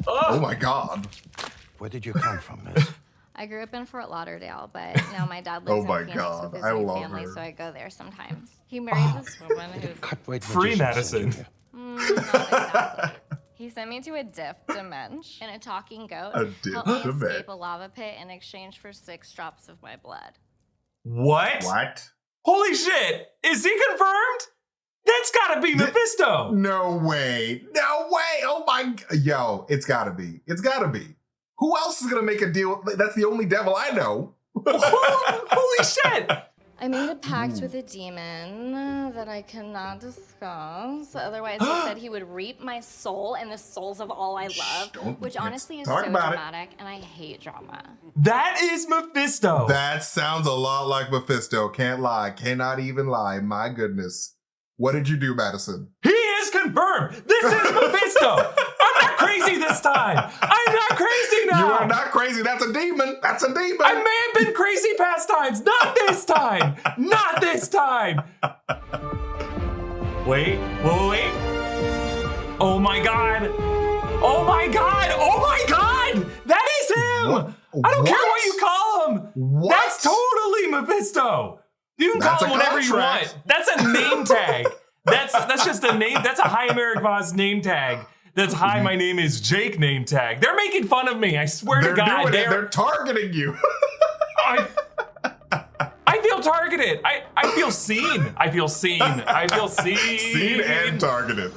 Oh my God. Where did you come from, miss? I grew up in Fort Lauderdale, but now my dad lives in Phoenix with his new family, so I go there sometimes. He married this woman who's free Madisynn. not exactly. He sent me to a diff dimension and a talking goat helped me escape a lava pit in exchange for 6 drops of my blood. What? What? Holy shit! Is he confirmed? That's gotta be Mephisto! No way. No way. Oh my. Yo, it's gotta be. It's gotta be. Who else is gonna make a deal? That's the only devil I know. Holy shit! I made a pact with a demon that I cannot discuss. Otherwise, he said he would reap my soul and the souls of all I love, which honestly is so dramatic, and I hate drama. That is Mephisto. That sounds a lot like Mephisto. Can't lie. Cannot even lie. My goodness. What did you do, Madisynn? He is confirmed. This is Mephisto. I'm not crazy this time. I'm not crazy now. You are not crazy. That's a demon. That's a demon. I may have been crazy past times. Not this time. Not this time. Wait. Oh my God. Oh my God. Oh my God. That is him. What? I don't care what you call him. What? That's totally Mephisto. You can call him whatever you want. That's a name tag. That's just a name. That's a hi, Erik Voss name tag. That's hi, my name is Jake name tag. They're making fun of me. I swear to God. They're targeting you. I feel targeted. I feel seen. I feel seen. I feel seen. Seen and targeted.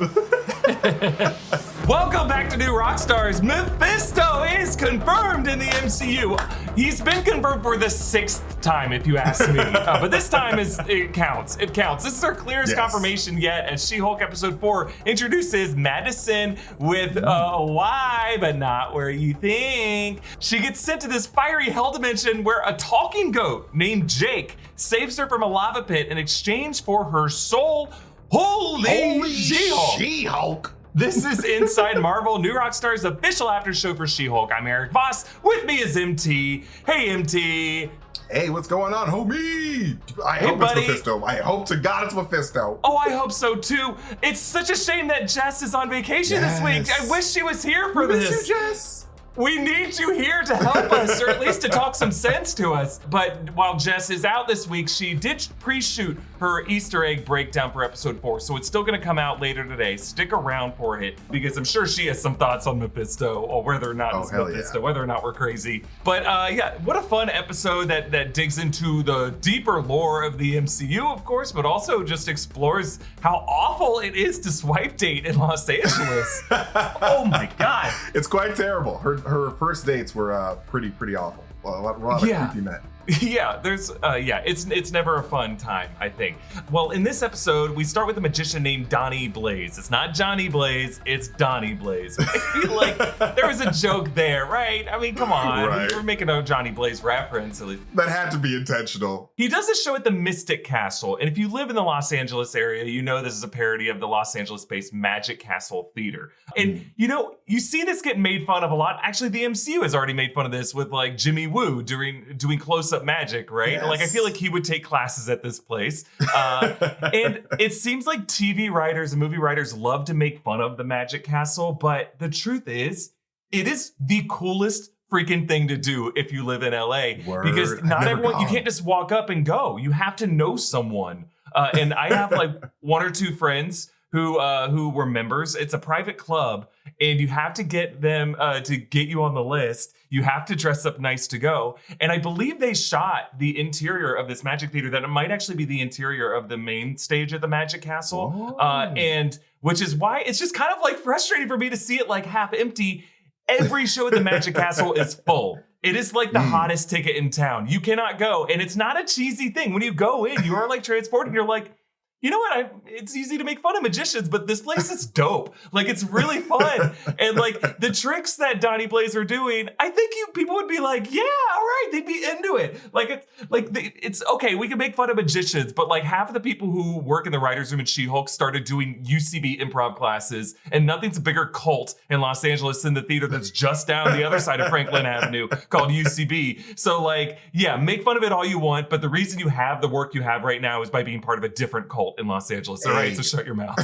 Welcome back to New Rockstars. Mephisto is confirmed in the MCU. He's been confirmed for the 6th time, if you ask me. But this time it counts. It counts. This is our clearest confirmation yet, as She-Hulk episode 4 introduces Madisynn with why, but not where you think. She gets sent to this fiery hell dimension where a talking goat named Jake saves her from a lava pit in exchange for her soul. Holy She-Hulk! She-Hulk! This is Inside Marvel, New Rockstars official after show for She-Hulk. I'm Erik Voss. With me is MT. Hey, MT. Hey, what's going on, homie? I hope buddy. It's Mephisto. I hope to God it's Mephisto. Oh, I hope so too. It's such a shame that Jess is on vacation this week. I wish she was here for this. Miss you, Jess. We need you here to help us, or at least to talk some sense to us. But while Jess is out this week, she did pre-shoot her Easter egg breakdown for episode 4, so it's still gonna come out later today. Stick around for it, because I'm sure she has some thoughts on Mephisto, or whether or not it's Mephisto, whether or not we're crazy. But yeah, what a fun episode that digs into the deeper lore of the MCU, of course, but also just explores how awful it is to swipe date in Los Angeles. Oh my God. It's quite terrible. Her first dates were pretty awful. A lot of creepy men. Yeah, it's never a fun time, I think. Well, in this episode, we start with a magician named Donnie Blaze. It's not Johnny Blaze, it's Donnie Blaze. I feel like there was a joke there, right? I mean, come on. Right. We're making a Johnny Blaze reference, at least. That had to be intentional. He does a show at the Mystic Castle, and if you live in the Los Angeles area, you know this is a parody of the Los Angeles-based Magic Castle Theater. And you see this get made fun of a lot. Actually, the MCU has already made fun of this with like Jimmy Woo doing close-up magic, right? Yes. Like I feel like he would take classes at this place. And it seems like TV writers and movie writers love to make fun of the Magic Castle, but the truth is, it is the coolest freaking thing to do if you live in LA. Because not everyone, you can't just walk up and go. You have to know someone. And I have like 1 or 2 friends who were members. It's a private club, and you have to get them to get you on the list. You have to dress up nice to go. And I believe they shot the interior of this Magic Theater, that it might actually be the interior of the main stage of the Magic Castle. And which is why it's just kind of like frustrating for me to see it like half empty. Every show at the Magic Castle is full. It is like the hottest ticket in town. You cannot go. And it's not a cheesy thing. When you go in, you are like transported. You're like, you know what? It's easy to make fun of magicians, but this place is dope. Like, it's really fun. And like the tricks that Donnie Blaze are doing, I think people would be like, yeah, all right. They'd be into it. Like, it's okay. We can make fun of magicians, but like half of the people who work in the writer's room at She-Hulk started doing UCB improv classes, and nothing's a bigger cult in Los Angeles than the theater that's just down the other side of Franklin Avenue called UCB. So like, yeah, make fun of it all you want, but the reason you have the work you have right now is by being part of a different cult in Los Angeles. All right, so shut your mouth.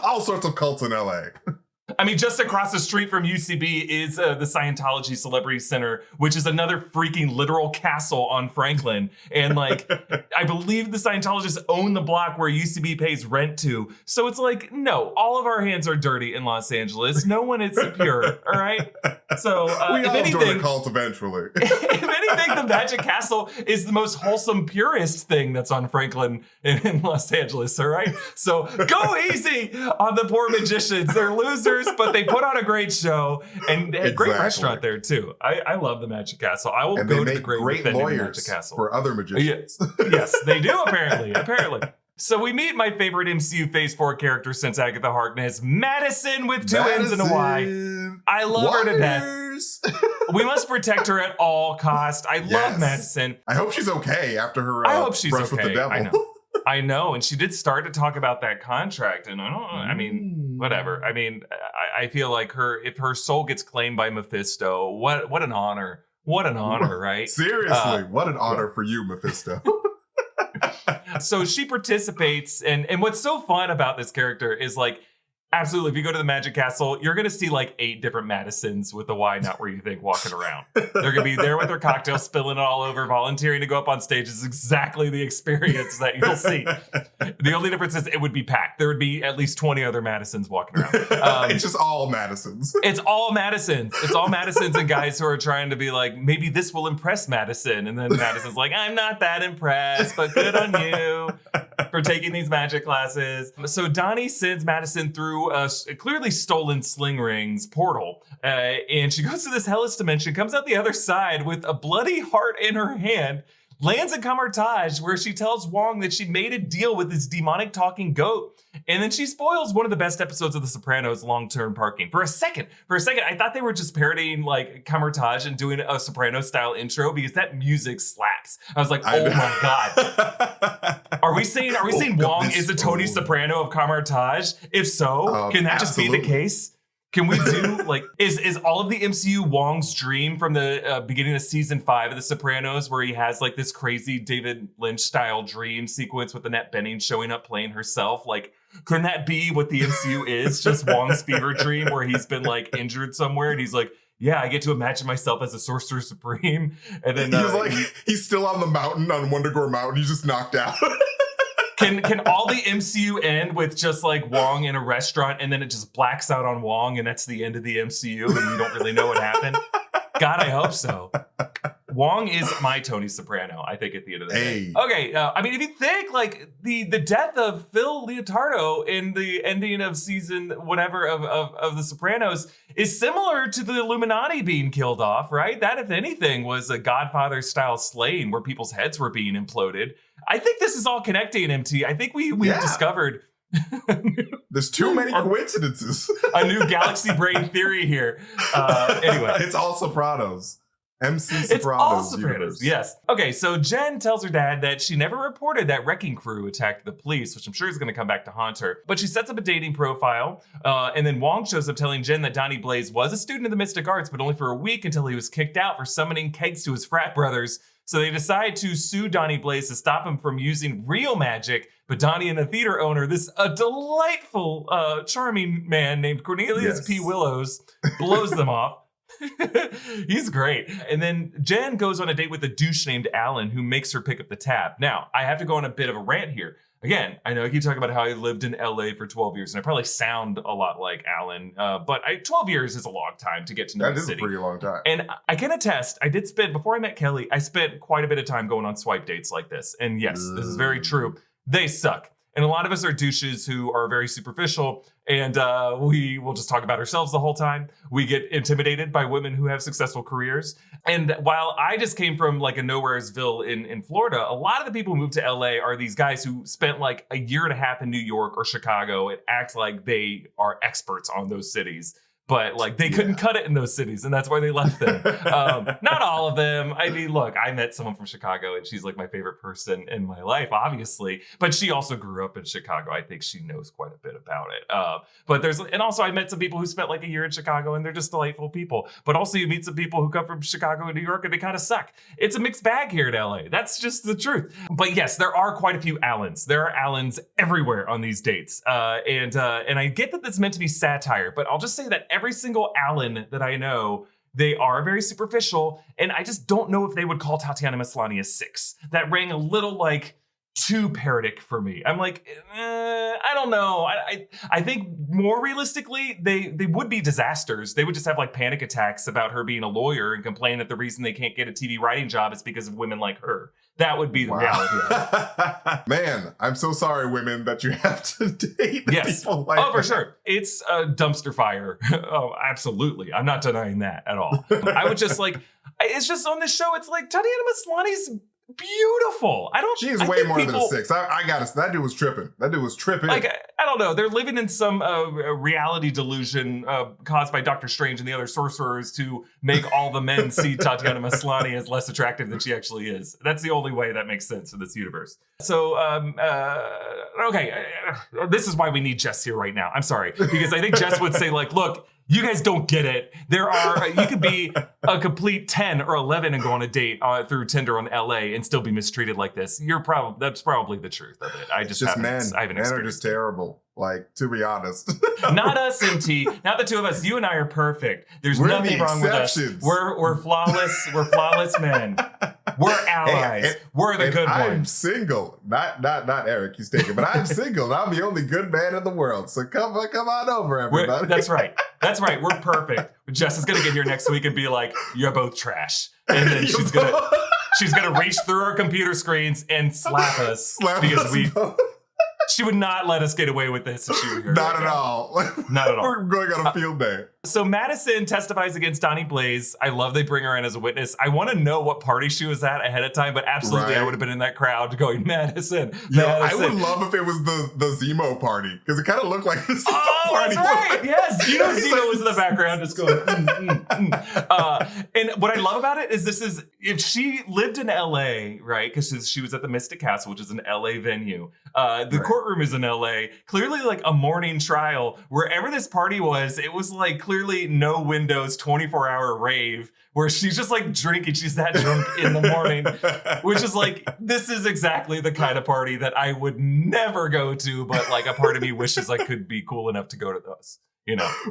All sorts of cults in LA. I mean, just across the street from UCB is the Scientology Celebrity Center, which is another freaking literal castle on Franklin. And like, I believe the Scientologists own the block where UCB pays rent to. So it's like, no, all of our hands are dirty in Los Angeles. No one is pure. All right. So we if all anything, join a cult eventually. if anything, the Magic Castle is the most wholesome, purest thing that's on Franklin in Los Angeles. All right. So go easy on the poor magicians. They're losers, but they put on a great show and a great restaurant there too. I love the Magic Castle. I will go to the great lawyers Magic Castle for other magicians. Yes, they do apparently. So we meet my favorite MCU Phase 4 character since Agatha Harkness, Madisynn with two N's and a Y. I love her to death. We must protect her at all costs. I love Madisynn. I hope she's okay after her I hope she's brush okay. with the devil. I know. And she did start to talk about that contract. And I mean, whatever. I mean, I feel like if her soul gets claimed by Mephisto, what an honor. What an honor, right? Seriously, what an honor for you, Mephisto. So she participates, and what's so fun about this character is like, absolutely, if you go to the Magic Castle, you're going to see like 8 different Madisynns with the Y not where you think walking around. They're going to be there with their cocktail, spilling it all over, volunteering to go up on stage. Is exactly the experience that you'll see. The only difference is it would be packed. There would be at least 20 other Madisynns walking around. It's just all Madisynns. It's all Madisynns. It's all Madisynns and guys who are trying to be like, maybe this will impress Madisynn. And then Madisyn's like, I'm not that impressed, but good on you for taking these magic classes. So Donnie sends Madisynn through a clearly stolen sling rings portal, and she goes to this hellish dimension, comes out the other side with a bloody heart in her hand, lands in Camartage, where she tells Wang that she made a deal with this demonic talking goat, and then she spoils one of the best episodes of The Sopranos, long-term parking. For a second, I thought they were just parodying like Camartage and doing a Sopranos-style intro because that music slaps. I was like, oh my god. Are we saying Wang is the Tony Soprano of Camartage? If so, can that just be the case? Can we do like is all of the MCU Wong's dream from the beginning of season 5 of The Sopranos, where he has like this crazy David Lynch style dream sequence with Annette Bening showing up playing herself? Like, couldn't that be what the MCU is? Just Wong's fever dream where he's been like injured somewhere and he's like, yeah, I get to imagine myself as a Sorcerer Supreme. And then he's still on the mountain, on Wundagore Mountain. He's just knocked out. Can all the MCU end with just like Wong in a restaurant and then it just blacks out on Wong and that's the end of the MCU and you don't really know what happened? God, I hope so. Wong is my Tony Soprano, I think, at the end of the day. Okay, I mean, if you think like the death of Phil Leotardo in the ending of season whatever of The Sopranos is similar to the Illuminati being killed off, right? That, if anything, was a Godfather-style slaying where people's heads were being imploded. I think this is all connecting, MT. I think we've discovered... There's too many coincidences. A new galaxy brain theory here. Anyway. It's all Sopranos. MC Sopranos. It's all Sopranos, universe. Yes. Okay, so Jen tells her dad that she never reported that wrecking crew attacked the police, which I'm sure is going to come back to haunt her. But she sets up a dating profile, and then Wong shows up telling Jen that Donnie Blaze was a student of the mystic arts, but only for a week until he was kicked out for summoning kegs to his frat brothers. So they decide to sue Donnie Blaze to stop him from using real magic. But Donnie and the theater owner, this delightful, charming man named Cornelius P. Willows, blows them off. He's great. And then Jen goes on a date with a douche named Alan who makes her pick up the tab. Now, I have to go on a bit of a rant here. Again, I know I keep talking about how I lived in LA for 12 years, and I probably sound a lot like Alan, but 12 years is a long time to get to know the city. That is a pretty long time. And I can attest, I did spend, before I met Kelly, I spent quite a bit of time going on swipe dates like this. And yes, this is very true. They suck. And a lot of us are douches who are very superficial, and we will just talk about ourselves the whole time. We get intimidated by women who have successful careers. And while I just came from like a nowheresville in Florida, a lot of the people who moved to LA are these guys who spent like a year and a half in New York or Chicago and act like they are experts on those cities. but like they couldn't cut it in those cities, and that's why they left them. Not all of them. I mean, look, I met someone from Chicago, and she's like my favorite person in my life, obviously. But she also grew up in Chicago. I think she knows quite a bit about it. And also I met some people who spent like a year in Chicago, and they're just delightful people. But also you meet some people who come from Chicago and New York, and they kind of suck. It's a mixed bag here in LA. That's just the truth. But yes, there are quite a few Allens. There are Allens everywhere on these dates, and I get that this is meant to be satire, but I'll just say that every single Allen that I know, they are very superficial, and I just don't know if they would call Tatiana Maslany a 6. That rang a little like too parodic for me. I'm like, I don't know. I think more realistically, they would be disasters. They would just have like panic attacks about her being a lawyer and complain that the reason they can't get a TV writing job is because of women like her. That would be the reality of it. Man, I'm so sorry, women, that you have to date people like that. For sure. It's a dumpster fire. Oh, absolutely. I'm not denying that at all. I would just like, it's just on this show, it's like Tatiana Maslany's beautiful. She's way more than a 6. I got it. That dude was tripping. Like, I don't know. They're living in some reality delusion caused by Doctor Strange and the other sorcerers to make all the men see Tatiana Maslany as less attractive than she actually is. That's the only way that makes sense in this universe. So, okay. This is why we need Jess here right now. I'm sorry. Because I think Jess would say, like, look, you guys don't get it. You could be a complete 10 or 11 and go on a date through Tinder on LA and still be mistreated like this. That's probably the truth of it. I haven't men are just terrible. Like, to be honest. Not us, MT. Not the two of us. You and I are perfect. There's nothing wrong with us. We're flawless. We're flawless men. We're allies. We're the good ones. I'm single. Not Eric, he's taken, but I'm single. And I'm the only good man in the world. So come on over, everybody. That's right. We're perfect. Jess is gonna get here next week and be like, "You're both trash," and then she's gonna reach through our computer screens and slap us because she would not let us get away with this if she were here. Not at all. We're going on a field day. So Madisynn testifies against Donnie Blaze. I love they bring her in as a witness. I want to know what party she was at ahead of time, but absolutely I would have been in that crowd going, Madisynn. I would love if it was the Zemo party, because it kind of looked like the Zemo party. That's right. Yes. Zemo was in the background just going, And what I love about it is if she lived in LA, right? Because she was at the Mystic Castle, which is an LA venue. The courtroom is in LA. Clearly like a morning trial. Wherever this party was, it was like clearly no windows, 24-hour rave where she's just like drinking. She's that drunk in the morning, which is like, this is exactly the kind of party that I would never go to, but like a part of me wishes I could be cool enough to go to those,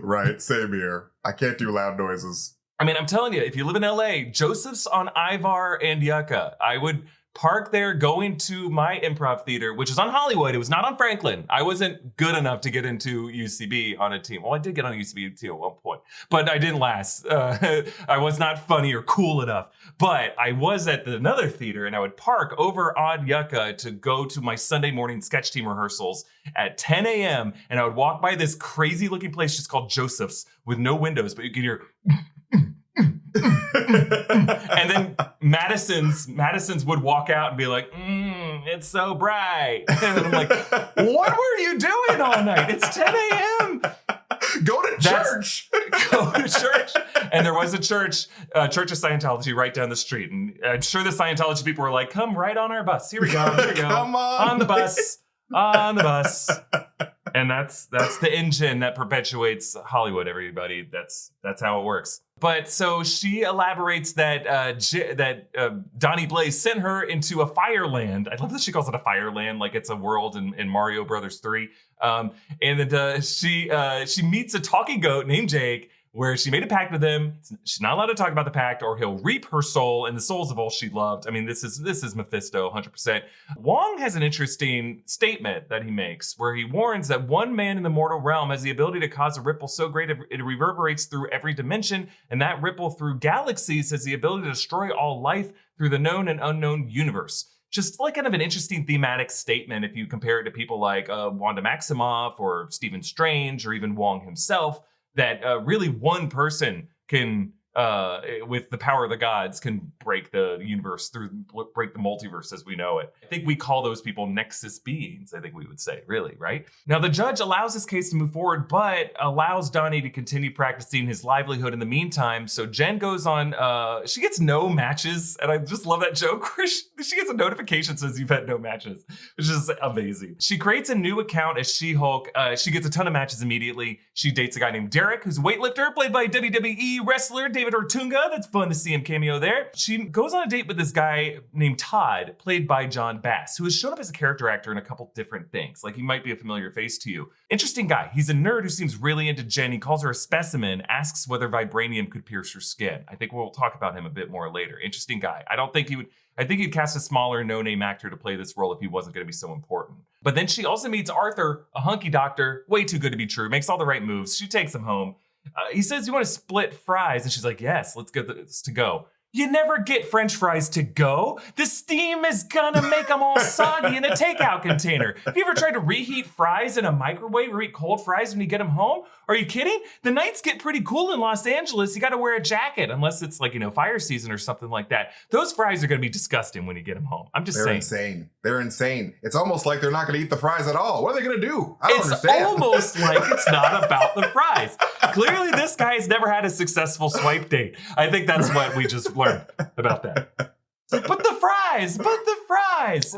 Right. Same here. I can't do loud noises. I mean, I'm telling you, if you live in LA, Joseph's on Ivar and Yucca. I would park there going to my improv theater, which is on Hollywood. It was not on Franklin. I wasn't good enough to get into UCB on a team. Well, I did get on a UCB team at one point, but I didn't last. I was not funny or cool enough. But I was at another theater, and I would park over on Yucca to go to my Sunday morning sketch team rehearsals at 10 a.m. And I would walk by this crazy looking place just called Joseph's with no windows, but you could hear... and then Madisyn's would walk out and be like, it's so bright. And I'm like, what were you doing all night? It's 10 a.m. Go to church. Go to church. And there was a church of Scientology right down the street. And I'm sure the Scientology people were like, come right on our bus. Here we go. Come on the bus. On the bus. And that's the engine that perpetuates Hollywood, everybody. That's how it works. But so she elaborates that Donnie Blaze sent her into a fireland. I love that she calls it a fireland, like it's a world in Mario Brothers 3. And she meets a talking goat named Jake, where she made a pact with him. She's not allowed to talk about the pact, or he'll reap her soul and the souls of all she loved. I mean, this is Mephisto, 100%. Wang has an interesting statement that he makes, where he warns that one man in the mortal realm has the ability to cause a ripple so great it reverberates through every dimension, and that ripple through galaxies has the ability to destroy all life through the known and unknown universe. Just like kind of an interesting thematic statement if you compare it to people like Wanda Maximoff or Stephen Strange or even Wong himself, that really one person can with the power of the gods can break the universe break the multiverse as we know it. I think we call those people nexus beings, I think we would say, really, right? Now, the judge allows this case to move forward, but allows Donnie to continue practicing his livelihood in the meantime. So Jen goes on, she gets no matches, and I just love that joke where she gets a notification that says you've had no matches, which is amazing. She creates a new account as She-Hulk. She gets a ton of matches immediately. She dates a guy named Derek, who's a weightlifter, played by WWE wrestler David Ortunga. That's fun to see him cameo there. She goes on a date with this guy named Todd, played by John Bass, who has shown up as a character actor in a couple different things. Like, he might be a familiar face to you. Interesting guy. He's a nerd who seems really into Jen. He calls her a specimen, asks whether vibranium could pierce her skin. I think we'll talk about him a bit more later. Interesting guy. I think he'd cast a smaller, no-name actor to play this role if he wasn't going to be so important. But then she also meets Arthur, a hunky doctor, way too good to be true, makes all the right moves. She takes him home. He says, "You want to split fries?" And she's like, "Yes, let's get this to go." You never get French fries to go. The steam is gonna make them all soggy in a takeout container. Have you ever tried to reheat fries in a microwave or eat cold fries when you get them home? Are you kidding? The nights get pretty cool in Los Angeles. You gotta wear a jacket unless it's like, fire season or something like that. Those fries are gonna be disgusting when you get them home. I'm just saying. Insane. They're insane. It's almost like they're not gonna eat the fries at all. What are they gonna do? I don't understand. It's almost like it's not about the fries. Clearly, this guy has never had a successful swipe date. I think that's what we just learned about that. But the fries.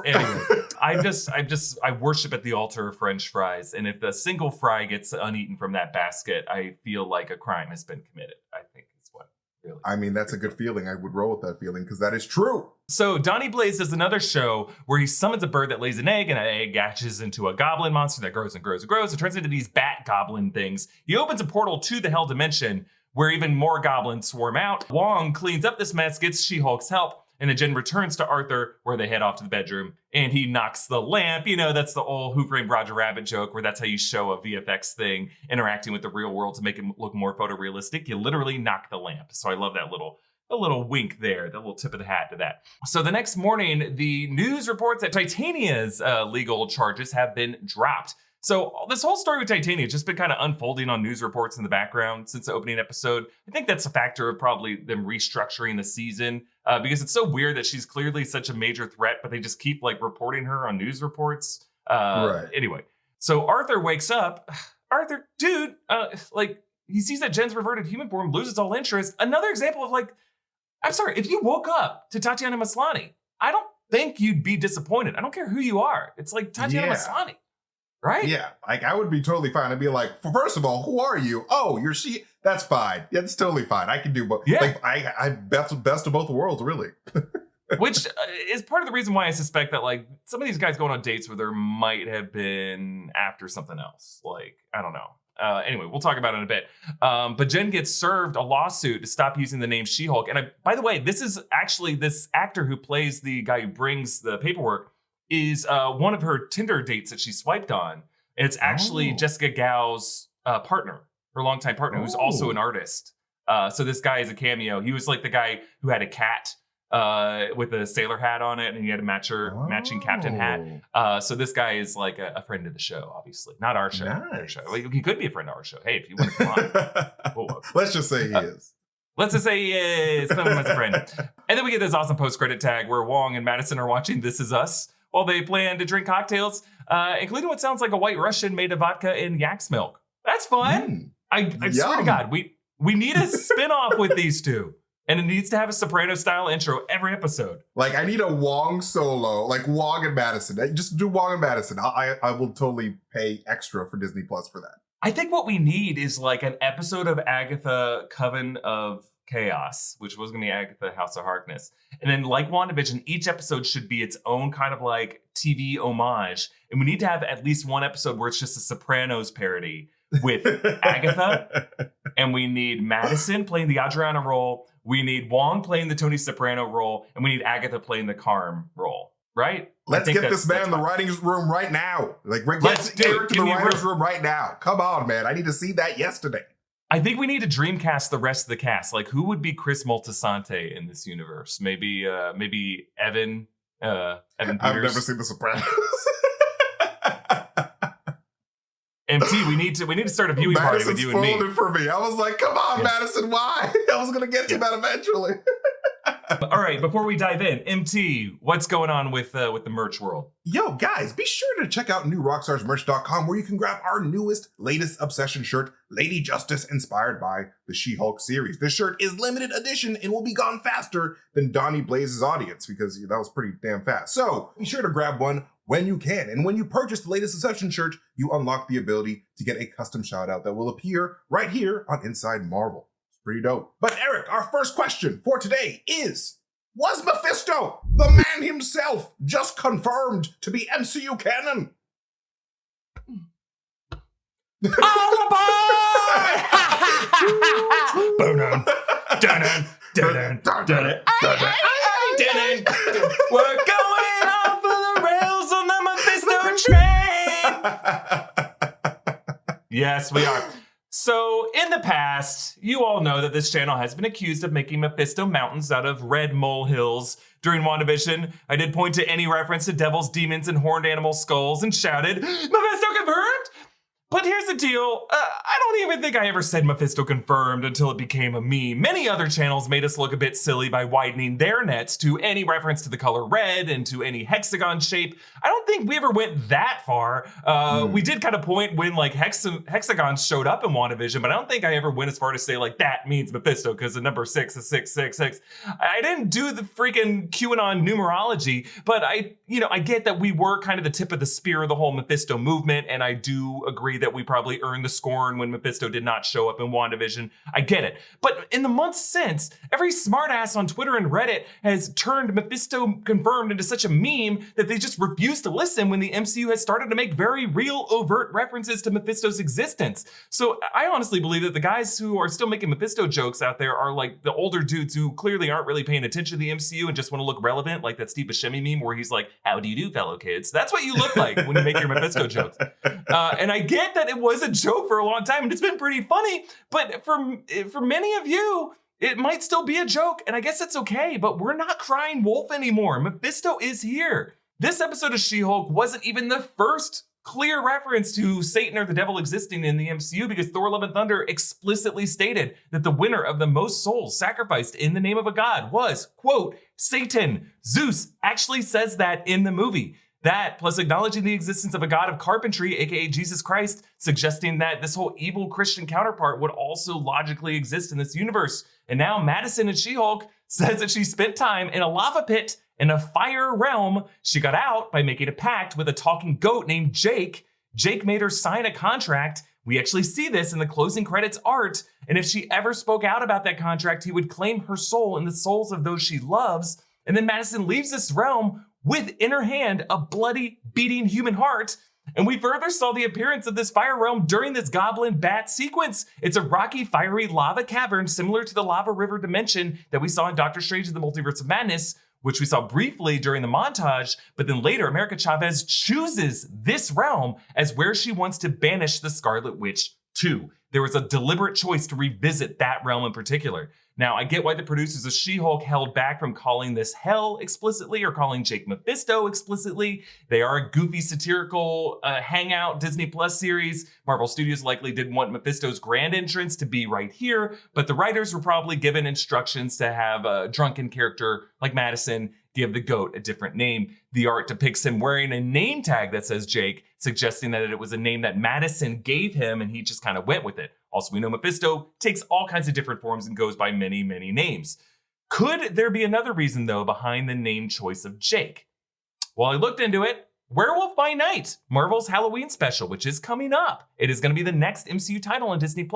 Anyway, I worship at the altar of French fries. And if a single fry gets uneaten from that basket, I feel like a crime has been committed. I think is what really. I mean, that's a good feeling. I would roll with that feeling because that is true. So Donnie Blaze does another show where he summons a bird that lays an egg, and an egg hatches into a goblin monster that grows and grows and grows. It turns into these bat goblin things. He opens a portal to the Hell Dimension where even more goblins swarm out. Wang cleans up this mess, gets She-Hulk's help, and then Jen returns to Arthur, where they head off to the bedroom, and he knocks the lamp. That's the old Who Framed Roger Rabbit joke, where that's how you show a VFX thing interacting with the real world to make it look more photorealistic. You literally knock the lamp. So I love that a little wink there, that little tip of the hat to that. So the next morning, the news reports that Titania's legal charges have been dropped. So this whole story with Titania has just been kind of unfolding on news reports in the background since the opening episode. I think that's a factor of probably them restructuring the season because it's so weird that she's clearly such a major threat, but they just keep reporting her on news reports. Right. Anyway, so Arthur wakes up. Arthur, dude, he sees that Jen's reverted human form, loses all interest. Another example of I'm sorry, if you woke up to Tatiana Maslany, I don't think you'd be disappointed. I don't care who you are. It's like Tatiana Maslany. Right? Yeah, I would be totally fine. I'd be like, first of all, who are you? Oh, you're she. That's fine. Yeah, that's totally fine. I can do both. Yeah. I best of both worlds, really. Which is part of the reason why I suspect that some of these guys going on dates where there might have been after something else. I don't know. Anyway, we'll talk about it in a bit. But Jen gets served a lawsuit to stop using the name She-Hulk. And by the way, this is actually this actor who plays the guy who brings the paperwork is one of her Tinder dates that she swiped on. And it's actually Jessica Gao's partner, her longtime partner, who's also an artist. So this guy is a cameo. He was the guy who had a cat with a sailor hat on it, and he had a matching captain hat. So this guy is a friend of the show, obviously. Not our show. Nice. Our show. He could be a friend of our show. Hey, if you want to come on. Let's just say he is. Let's just say he is. Come as a friend. And then we get this awesome post-credit tag where Wang and Madisynn are watching This Is Us while they plan to drink cocktails, including what sounds like a White Russian made of vodka and yak's milk. That's fun. I swear to God, we need a spin-off with these two. And it needs to have a Soprano-style intro every episode. I need a Wang solo, Wang and Madisynn. Just do Wang and Madisynn. I will totally pay extra for Disney Plus for that. I think what we need is an episode of Agatha Coven of Chaos, which was going to be Agatha House of Harkness. And then WandaVision, each episode should be its own kind of TV homage. And we need to have at least one episode where it's just a Sopranos parody with Agatha. And we need Madisynn playing the Adriana role. We need Wang playing the Tony Soprano role. And we need Agatha playing the Carm role. Right? Let's get this man in the writing room right now. Let's get Erik in the writer's room right now. Come on, man. I need to see that yesterday. I think we need to dreamcast the rest of the cast. Who would be Chris Moltisanti in this universe? Maybe Evan Peters. I've never seen The Sopranos. MT, we need to start a viewing party with you and me. Madisynn spoiled it for me. I was like, come on, Madisynn, why? I was gonna get to that eventually. All right, before we dive in, MT, what's going on with the merch world? Yo, guys, be sure to check out newrockstarsmerch.com where you can grab our latest obsession shirt, Lady Justice, inspired by the She-Hulk series. This shirt is limited edition and will be gone faster than Donnie Blaze's audience because that was pretty damn fast. So be sure to grab one when you can. And when you purchase the latest obsession shirt, you unlock the ability to get a custom shout out that will appear right here on Inside Marvel. Pretty dope. But Eric, our first question for today is, was Mephisto, the man himself, just confirmed to be MCU canon? All aboard! Boom, dun, we're going off of the rails on the Mephisto train. Yes, we are. So, in the past, you all know that this channel has been accused of making Mephisto mountains out of red molehills. During WandaVision, I did point to any reference to devils, demons, and horned animal skulls and shouted, Mephisto confirmed! But here's the deal, I don't even think I ever said Mephisto confirmed until it became a meme. Many other channels made us look a bit silly by widening their nets to any reference to the color red and to any hexagon shape. I don't think we ever went that far. We did kind of point when like hexagons showed up in WandaVision, but I don't think I ever went as far to say like that means Mephisto because the number 6 is 666. I didn't do the freaking QAnon numerology, but I get that we were kind of the tip of the spear of the whole Mephisto movement, and I do agree that we probably earned the scorn when Mephisto did not show up in WandaVision. I get it. But in the months since, every smartass on Twitter and Reddit has turned Mephisto confirmed into such a meme that they just refuse to listen when the MCU has started to make very real overt references to Mephisto's existence. So I honestly believe that the guys who are still making Mephisto jokes out there are like the older dudes who clearly aren't really paying attention to the MCU and just want to look relevant, like that Steve Buscemi meme where he's like, how do you do, fellow kids? That's what you look like when you make your Mephisto jokes. And I get that it was a joke for a long time and it's been pretty funny, but for many of you, it might still be a joke, and I guess it's okay, but we're not crying wolf anymore. Mephisto is here. This episode of She-Hulk wasn't even the first clear reference to Satan or the devil existing in the MCU because Thor Love and Thunder explicitly stated that the winner of the most souls sacrificed in the name of a god was, quote, Satan. Zeus actually says that in the movie. That, plus acknowledging the existence of a god of carpentry, aka Jesus Christ, suggesting that this whole evil Christian counterpart would also logically exist in this universe. And now Madisynn in She-Hulk says that she spent time in a lava pit in a fire realm. She got out by making a pact with a talking goat named Jake. Jake made her sign a contract. We actually see this in the closing credits art. And if she ever spoke out about that contract, he would claim her soul and the souls of those she loves. And then Madisynn leaves this realm with in her hand a bloody, beating human heart. And we further saw the appearance of this fire realm during this goblin bat sequence. It's a rocky, fiery lava cavern similar to the lava river dimension that we saw in Doctor Strange in the Multiverse of Madness, which we saw briefly during the montage, but then later America Chavez chooses this realm as where she wants to banish the Scarlet Witch to. There was a deliberate choice to revisit that realm in particular. Now, I get why the producers of She-Hulk held back from calling this hell explicitly or calling Jake Mephisto explicitly. They are a goofy, satirical hangout Disney Plus series. Marvel Studios likely didn't want Mephisto's grand entrance to be right here, but the writers were probably given instructions to have a drunken character like Madisynn give the goat a different name. The art depicts him wearing a name tag that says Jake, suggesting that it was a name that Madisynn gave him and he just kind of went with it. Also, we know Mephisto takes all kinds of different forms and goes by many, many names. Could there be another reason, though, behind the name choice of Jake? Well, I looked into it. Werewolf by Night, Marvel's Halloween special, which is coming up. It is going to be the next MCU title on Disney+.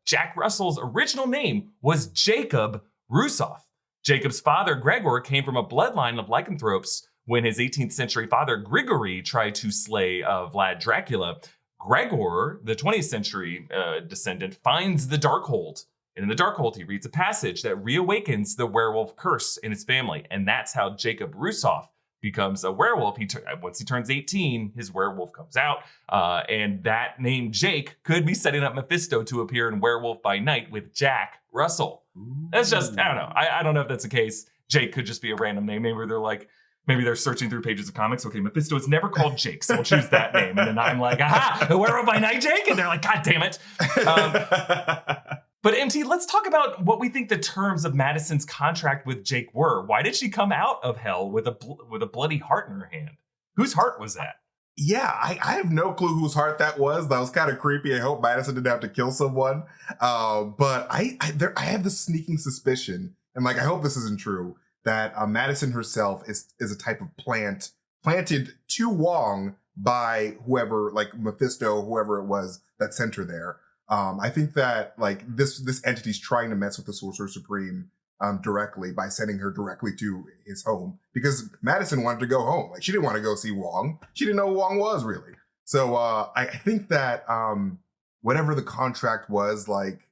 Jack Russell's original name was Jacob Russoff. Jacob's father, Gregor, came from a bloodline of lycanthropes. When his 18th century father, Grigory, tried to slay Vlad Dracula, Gregor, the 20th century descendant, finds the Darkhold. And in the Darkhold, he reads a passage that reawakens the werewolf curse in his family. And that's how Jacob Russoff becomes a werewolf. Once he turns 18, his werewolf comes out. And that name Jake could be setting up Mephisto to appear in Werewolf by Night with Jack Russell. That's just, I don't know. I don't know if that's the case. Jake could just be a random name. Maybe they're like, Maybe they're searching through pages of comics. Okay, Mephisto is never called Jake, so we'll choose that name. And then I'm like, aha, Werewolf by Night Jake? And they're like, God damn it. But MT, let's talk about what we think the terms of Madisynn's contract with Jake were. Why did she come out of hell with a bloody heart in her hand? Whose heart was that? Yeah, I have no clue whose heart that was. That was kind of creepy. I hope Madisynn didn't have to kill someone. But I have this sneaking suspicion, and like I hope this isn't true, that Madisynn herself is a type of plant planted to Wang by whoever, like Mephisto, whoever it was that sent her there. I think that like this entity's trying to mess with the Sorcerer Supreme directly by sending her directly to his home, because Madisynn wanted to go home. Like she didn't want to go see Wang. She didn't know who Wang was really. So I think that whatever the contract was, like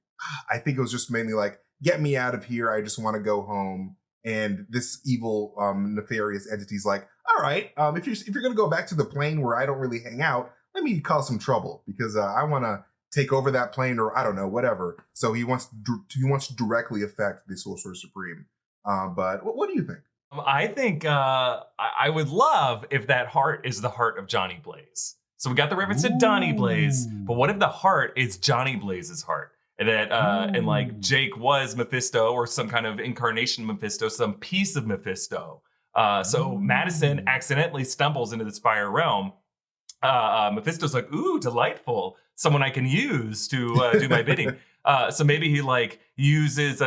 I think it was just mainly like, get me out of here. I just want to go home. And this evil, nefarious entity's like, all right, if you're gonna go back to the plane where I don't really hang out, let me cause some trouble, because I want to take over that plane, or I don't know, whatever. So he wants to directly affect the Sorcerer Supreme. But what do you think? I think I would love if that heart is the heart of Johnny Blaze. So we got the reference to Donnie Blaze, but what if the heart is Johnny Blaze's heart? And that and like Jake was Mephisto, or some kind of incarnation of Mephisto, some piece of Mephisto. So Madisynn accidentally stumbles into this fire realm. Mephisto's like, ooh, delightful. Someone I can use to do my bidding. So maybe he like uses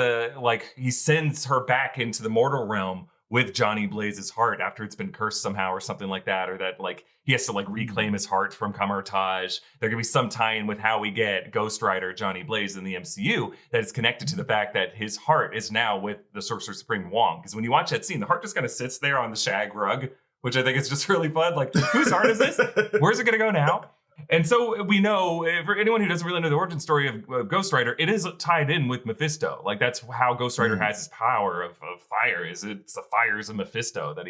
he sends her back into the mortal realm with Johnny Blaze's heart after it's been cursed somehow or something like that, or that like he has to like reclaim his heart from Camartage. There could be some tie-in with how we get Ghost Rider Johnny Blaze in the MCU that is connected to the fact that his heart is now with the Sorcerer Supreme Wang. Because when you watch that scene, the heart just kind of sits there on the shag rug, which I think is just really fun. Like, whose heart is this? Where's it going to go now? And so we know, for anyone who doesn't really know the origin story of Ghost Rider, it is tied in with Mephisto. Like, that's how Ghost Rider has his power of fire. It's the fires of Mephisto that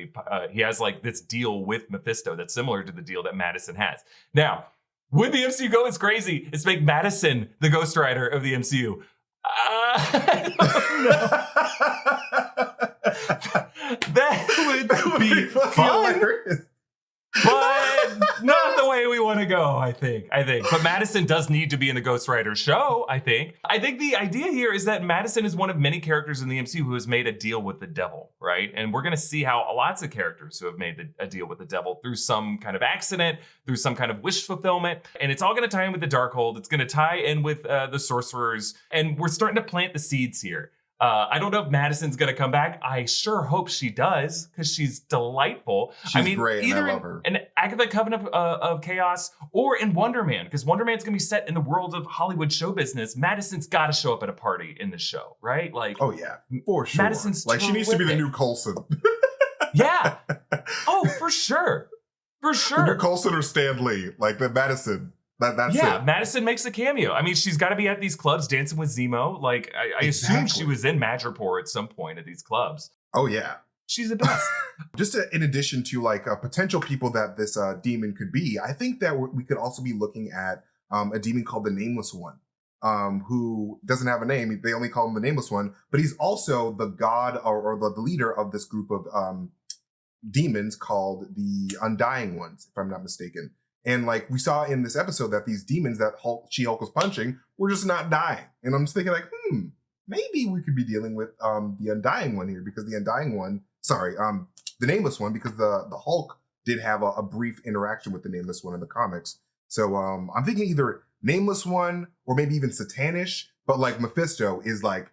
he has like this deal with Mephisto that's similar to the deal that Madisynn has. Now, would the MCU go as crazy as make Madisynn the Ghost Rider of the MCU? I don't know. That would be fun. Hilarious. But not the way we want to go, I think. But Madisynn does need to be in the Ghost Rider show, I think. I think the idea here is that Madisynn is one of many characters in the MCU who has made a deal with the devil, right? And we're going to see how lots of characters who have made a deal with the devil through some kind of accident, through some kind of wish fulfillment. And it's all going to tie in with the Darkhold. It's going to tie in with the sorcerers. And we're starting to plant the seeds here. I don't know if Madisynn's going to come back. I sure hope she does, because she's delightful. She's great, either and I love her. In Agatha Covenant of Chaos or in Wonder Man, because Wonder Man's going to be set in the world of Hollywood show business. Madisynn's got to show up at a party in the show, right? Like, oh yeah, for sure. Madisynn's like, she needs to be the new Coulson. Yeah. Oh, for sure. For sure. The new Coulson or Stan Lee, like the Madisynn. That's it. Madisynn makes a cameo. I mean, she's got to be at these clubs dancing with Zemo. Like, I assume she was in Madripoor at some point at these clubs. Oh, yeah. She's the best. Just in addition to like potential people that this demon could be, I think that we could also be looking at a demon called the Nameless One, who doesn't have a name. They only call him the Nameless One, but he's also the god or the leader of this group of demons called the Undying Ones, if I'm not mistaken. And like we saw in this episode that these demons that She-Hulk was punching were just not dying. And I'm just thinking like, maybe we could be dealing with the Undying One here, because the Undying One, the Nameless One, because the Hulk did have a brief interaction with the Nameless One in the comics. So I'm thinking either Nameless One or maybe even Satanish, but like Mephisto is like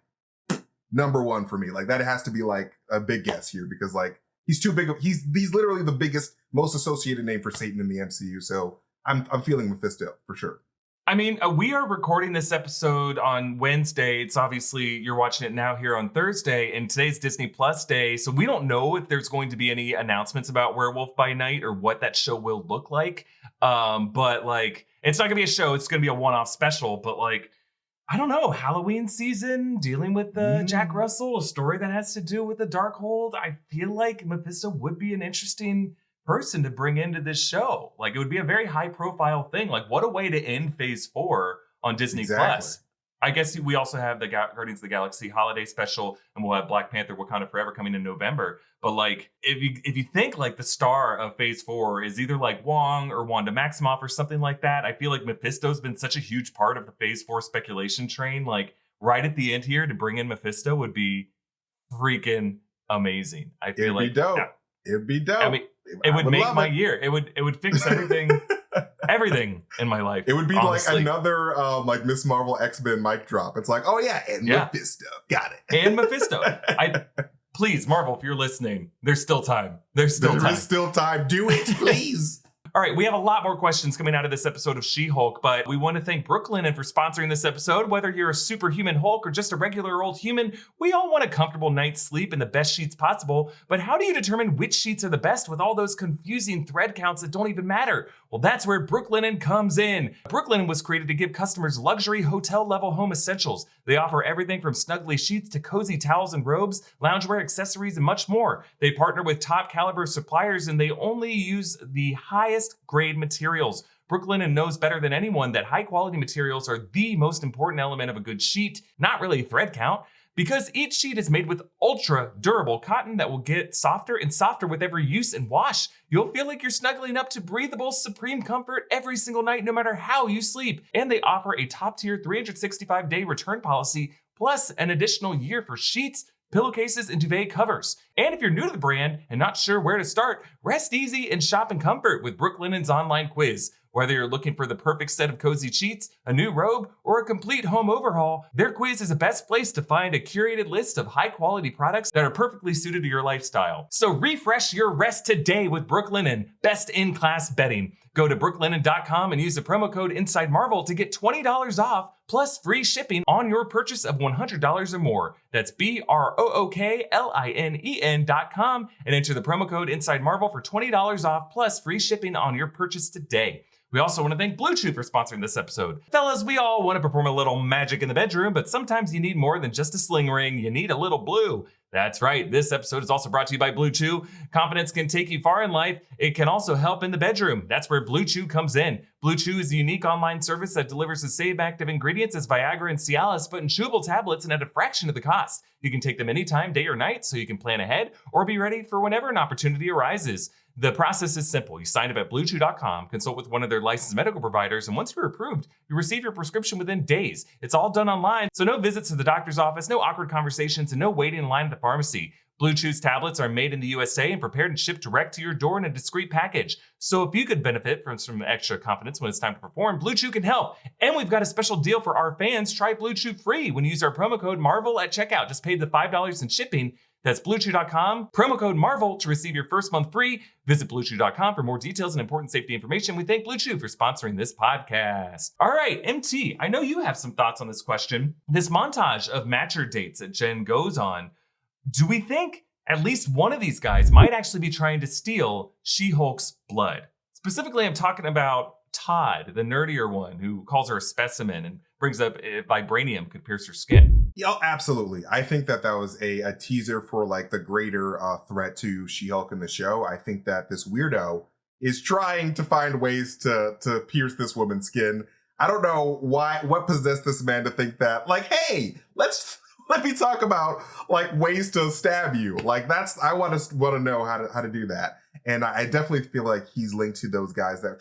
number one for me. Like that has to be like a big guess here, because like he's too big. He's literally the biggest, most associated name for Satan in the MCU. So I'm feeling Mephisto for sure. I mean, we are recording this episode on Wednesday. It's obviously, you're watching it now here on Thursday, and today's Disney Plus day. So we don't know if there's going to be any announcements about Werewolf by Night or what that show will look like. But like, it's not gonna be a show. It's gonna be a one-off special. But like, I don't know, Halloween season, dealing with Jack Russell, a story that has to do with the Darkhold. I feel like Mephisto would be an interesting person to bring into this show. Like, it would be a very high profile thing. Like, what a way to end phase 4 on Disney Plus. I guess we also have the Guardians of the Galaxy holiday special, and we'll have Black Panther Wakanda Forever coming in November. But like, if you think like the star of Phase 4 is either like Wang or Wanda Maximoff or something like that, I feel like Mephisto's been such a huge part of the Phase 4 speculation train. Like right at the end here to bring in Mephisto would be freaking amazing. I feel It'd be dope. It'd be dope. I mean, it would make my year. It would fix everything. Everything in my life. It would be honestly. Like another like Miss Marvel X-Men mic drop. It's like, oh yeah, and Mephisto. Got it. And Mephisto. Please, Marvel, if you're listening, there's still time. There is still time. Do it, please. All right, we have a lot more questions coming out of this episode of She-Hulk, but we want to thank Brooklinen for sponsoring this episode. Whether you're a superhuman Hulk or just a regular old human, we all want a comfortable night's sleep in the best sheets possible. But how do you determine which sheets are the best with all those confusing thread counts that don't even matter? Well, that's where Brooklinen comes in. Brooklinen was created to give customers luxury hotel-level home essentials. They offer everything from snuggly sheets to cozy towels and robes, loungewear, accessories, and much more. They partner with top caliber suppliers, and they only use the highest grade materials. Brooklinen knows better than anyone that high quality materials are the most important element of a good sheet, not really thread count, because each sheet is made with ultra durable cotton that will get softer and softer with every use and wash. You'll feel like you're snuggling up to breathable, supreme comfort every single night, no matter how you sleep. And they offer a top tier 365-day return policy, plus an additional year for sheets, pillowcases, and duvet covers. And if you're new to the brand and not sure where to start, rest easy and shop in comfort with Brooklinen's online quiz. Whether you're looking for the perfect set of cozy sheets, a new robe, or a complete home overhaul, their quiz is the best place to find a curated list of high-quality products that are perfectly suited to your lifestyle. So refresh your rest today with Brooklinen, best-in-class bedding. Go to brooklinen.com and use the promo code InsideMarvel to get $20 off plus free shipping on your purchase of $100 or more. That's BROOKLINEN.com and enter the promo code InsideMarvel for $20 off plus free shipping on your purchase today. We also want to thank Blue Chew for sponsoring this episode. Fellas, we all want to perform a little magic in the bedroom, but sometimes you need more than just a sling ring. You need a little blue. That's right. This episode is also brought to you by Blue Chew. Confidence can take you far in life. It can also help in the bedroom. That's where Blue Chew comes in. Blue Chew is a unique online service that delivers the same active ingredients as Viagra and Cialis, but in chewable tablets and at a fraction of the cost. You can take them anytime, day or night, so you can plan ahead or be ready for whenever an opportunity arises. The process is simple. You sign up at bluechew.com, consult with one of their licensed medical providers, and once you're approved, you receive your prescription within days. It's all done online, so no visits to the doctor's office, no awkward conversations, and no waiting in line at the pharmacy. Blue Chew's tablets are made in the USA and prepared and shipped direct to your door in a discreet package. So if you could benefit from some extra confidence when it's time to perform, Blue Chew can help. And we've got a special deal for our fans. Try Blue Chew free when you use our promo code MARVEL at checkout. Just pay the $5 in shipping. That's bluechew.com, promo code MARVEL to receive your first month free. Visit bluechew.com for more details and important safety information. We thank Blue Chew for sponsoring this podcast. All right, MT, I know you have some thoughts on this question. This montage of matcher dates that Jen goes on, do we think at least one of these guys might actually be trying to steal She-Hulk's blood? Specifically, I'm talking about Todd, the nerdier one, who calls her a specimen and brings up if vibranium could pierce her skin. Yeah, absolutely. I think that was a teaser for like the greater threat to She-Hulk in the show. I think that this weirdo is trying to find ways to pierce this woman's skin. I don't know what possessed this man to think that, like, hey, let me talk about like ways to stab you. Like I want to know how to do that. And I definitely feel like he's linked to those guys that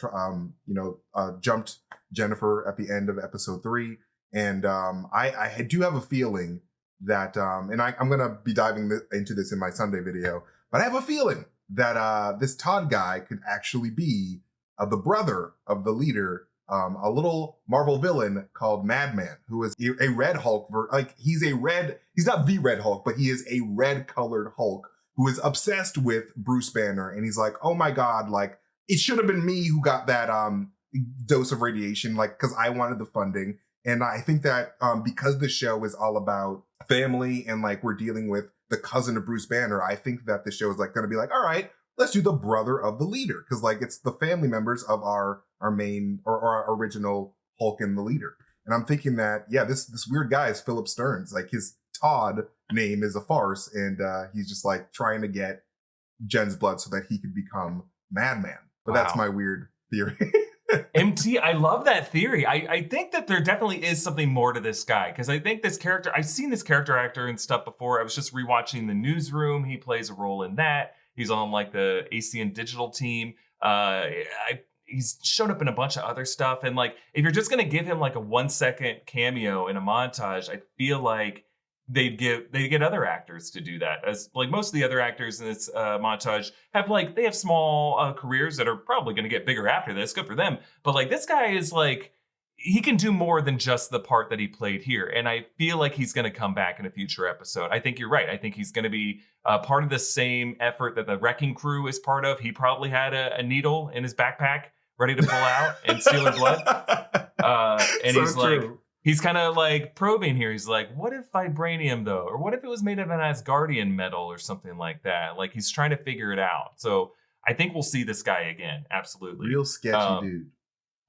jumped Jennifer at the end of episode 3. And I do have a feeling that, and I'm going to be diving into this in my Sunday video, but I have a feeling that this Todd guy could actually be the brother of the leader, a little Marvel villain called Madman, who is a Red Hulk. He's not the Red Hulk, but he is a red colored Hulk who is obsessed with Bruce Banner. And he's like, oh my God, like it should have been me who got that dose of radiation, like, because I wanted the funding. And I think that because the show is all about family and like we're dealing with the cousin of Bruce Banner, I think that the show is like going to be like, all right, let's do the brother of the leader. Because like it's the family members of our main or our original Hulk and the leader. And I'm thinking that, yeah, this weird guy is Philip Stearns. Like his Todd name is a farce. And he's just like trying to get Jen's blood so that he could become Madman. But That's my weird theory. MT, I love that theory. I think that there definitely is something more to this guy, because I think this character, I've seen this character actor and stuff before. I was just rewatching The Newsroom. He plays a role in that. He's on like the ACN digital team. He's shown up in a bunch of other stuff. And like, if you're just going to give him like a 1-second cameo in a montage, I feel like they get other actors to do that. As like most of the other actors in this montage they have small careers that are probably going to get bigger after this. Good for them. But like this guy is like, he can do more than just the part that he played here. And I feel like he's going to come back in a future episode. I think you're right. I think he's going to be part of the same effort that the Wrecking Crew is part of. He probably had a needle in his backpack ready to pull out and steal her blood. And so he's true. Like, he's kind of like probing here. He's like, what if vibranium though? Or what if it was made of an Asgardian metal or something like that? Like he's trying to figure it out. So I think we'll see this guy again. Absolutely. Real sketchy dude.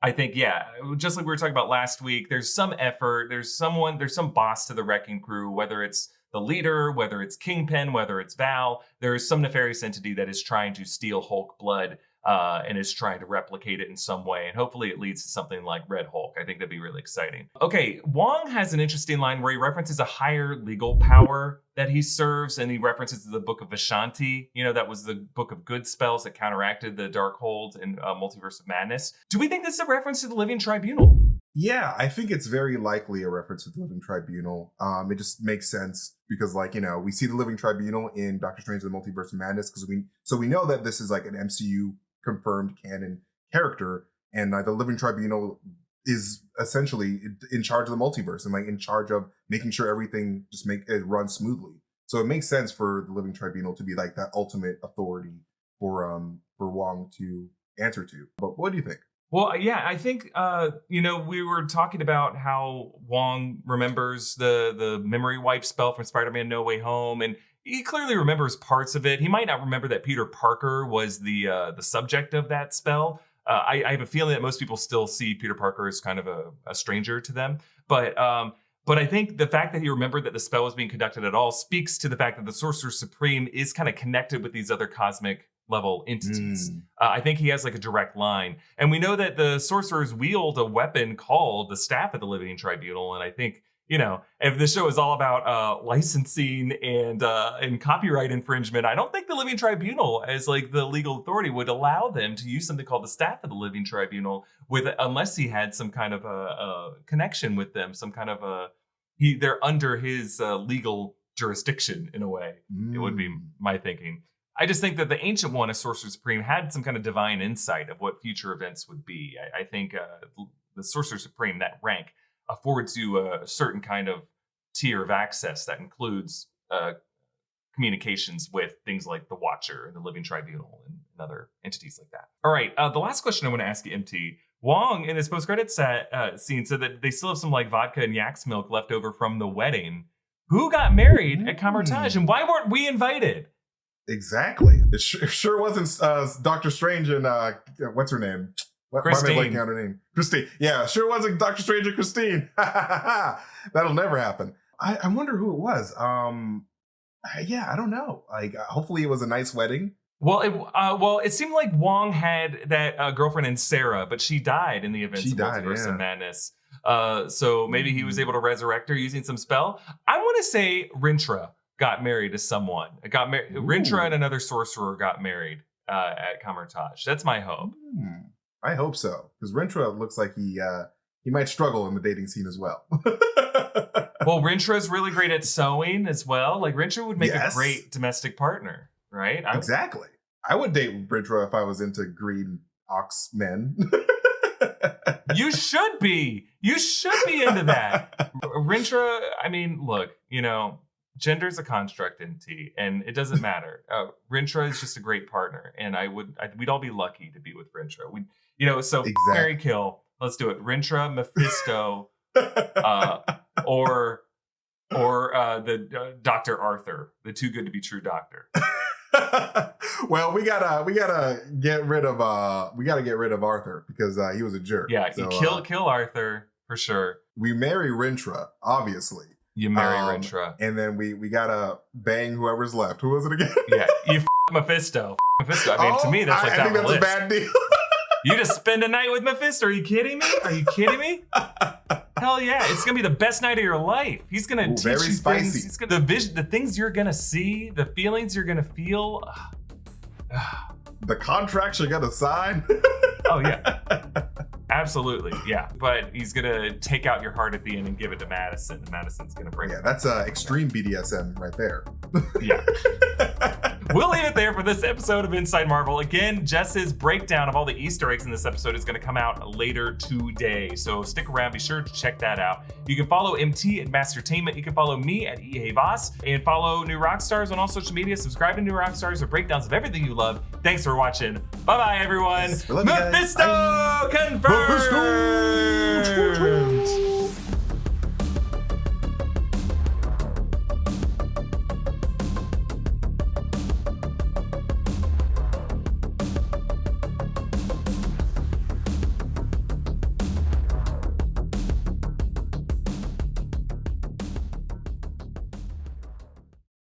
I think, yeah, just like we were talking about last week, there's some effort. There's some boss to the Wrecking Crew, whether it's the leader, whether it's Kingpin, whether it's Val. There's some nefarious entity that is trying to steal Hulk blood and is trying to replicate it in some way. And hopefully it leads to something like Red Hulk. I think that'd be really exciting. Okay, Wang has an interesting line where he references a higher legal power that he serves, and he references the Book of Vishanti. You know, that was the book of good spells that counteracted the Darkhold in Multiverse of Madness. Do we think this is a reference to the Living Tribunal? Yeah, I think it's very likely a reference to the Living Tribunal. It just makes sense because, like, you know, we see the Living Tribunal in Doctor Strange and the Multiverse of Madness because we know that this is like an MCU confirmed canon character, and the Living Tribunal is essentially in charge of the multiverse and like in charge of making sure everything just run smoothly. So it makes sense for the Living Tribunal to be like that ultimate authority for Wong to answer to. But what do you think? Well, yeah, I think, we were talking about how Wong remembers the memory wipe spell from Spider-Man No Way Home, and he clearly remembers parts of it. He might not remember that Peter Parker was the subject of that spell. I have a feeling that most people still see Peter Parker as kind of a stranger to them. But I think the fact that he remembered that the spell was being conducted at all speaks to the fact that the Sorcerer Supreme is kind of connected with these other cosmic level entities. I think he has like a direct line. And we know that the sorcerers wield a weapon called the Staff of the Living Tribunal. And I think, you know, if the show is all about licensing and copyright infringement, I don't think the Living Tribunal, as like the legal authority, would allow them to use something called the Staff of the Living Tribunal unless he had some kind of a connection with them, some kind of they're under his legal jurisdiction in a way. It would be my thinking. I just think that the Ancient One, as Sorcerer Supreme, had some kind of divine insight of what future events would be. I think the Sorcerer Supreme, that rank, affords you a certain kind of tier of access that includes communications with things like the Watcher and the Living Tribunal and other entities like that. All right, the last question I want to ask you, MT. Wong, in this post-credits scene, said that they still have some like vodka and yak's milk left over from the wedding. Who got married at Camartage, and why weren't we invited? Exactly. It sure wasn't Doctor Strange and what's her name? Christine. Why am I blanking out her name? Christine. Yeah, sure wasn't Doctor Strange and Christine. That'll never happen. I wonder who it was. Yeah, I don't know. Like, hopefully it was a nice wedding. Well, it seemed like Wong had that girlfriend in Sarah, but she died in the events of Multiverse of Madness. So maybe he was able to resurrect her using some spell. I want to say Rintra got married to someone. Rintra and another sorcerer got married at Camartage. That's my hope. I hope so, because Rintra looks like he might struggle in the dating scene as well. Well, Rintra is really great at sewing as well. Like Rintra would make a great domestic partner, right? Exactly. I would date Rintra if I was into green ox men. You should be. You should be into that. Rintra, I mean, look, you know, gender's a construct in T, and it doesn't matter. Rintra is just a great partner, and we'd all be lucky to be with Rintra. Marry, kill. Let's do it. Rintra, Mephisto, or the Dr. Arthur, the too good to be true doctor. Well, we gotta get rid of Arthur because he was a jerk. Yeah, so, kill Arthur for sure. We marry Rintra, obviously. You marry Rintra. And then we gotta bang whoever's left. Who was it again? Yeah, you Mephisto. Mephisto. I mean, to me, that's like I think that's a bad deal. You just spend a night with Mephisto. Are you kidding me? Are you kidding me? Hell yeah. It's going to be the best night of your life. He's going to teach very you spicy. things. He's gonna, the things you're going to see, the feelings you're going to feel. The contracts you're going to sign. Oh, yeah. Absolutely, yeah. But he's going to take out your heart at the end and give it to Madisynn. And Madisynn's going to bring it. That's extreme BDSM right there. Yeah. We'll leave it there for this episode of Inside Marvel. Again, Jess's breakdown of all the Easter eggs in this episode is going to come out later today. So stick around. Be sure to check that out. You can follow MT at MasterTainment. You can follow me at EA Voss. And follow New Rockstars on all social media. Subscribe to New Rockstars for breakdowns of everything you love. Thanks for watching. Bye-bye, everyone. Yes, Mephisto confirmed! Mephisto!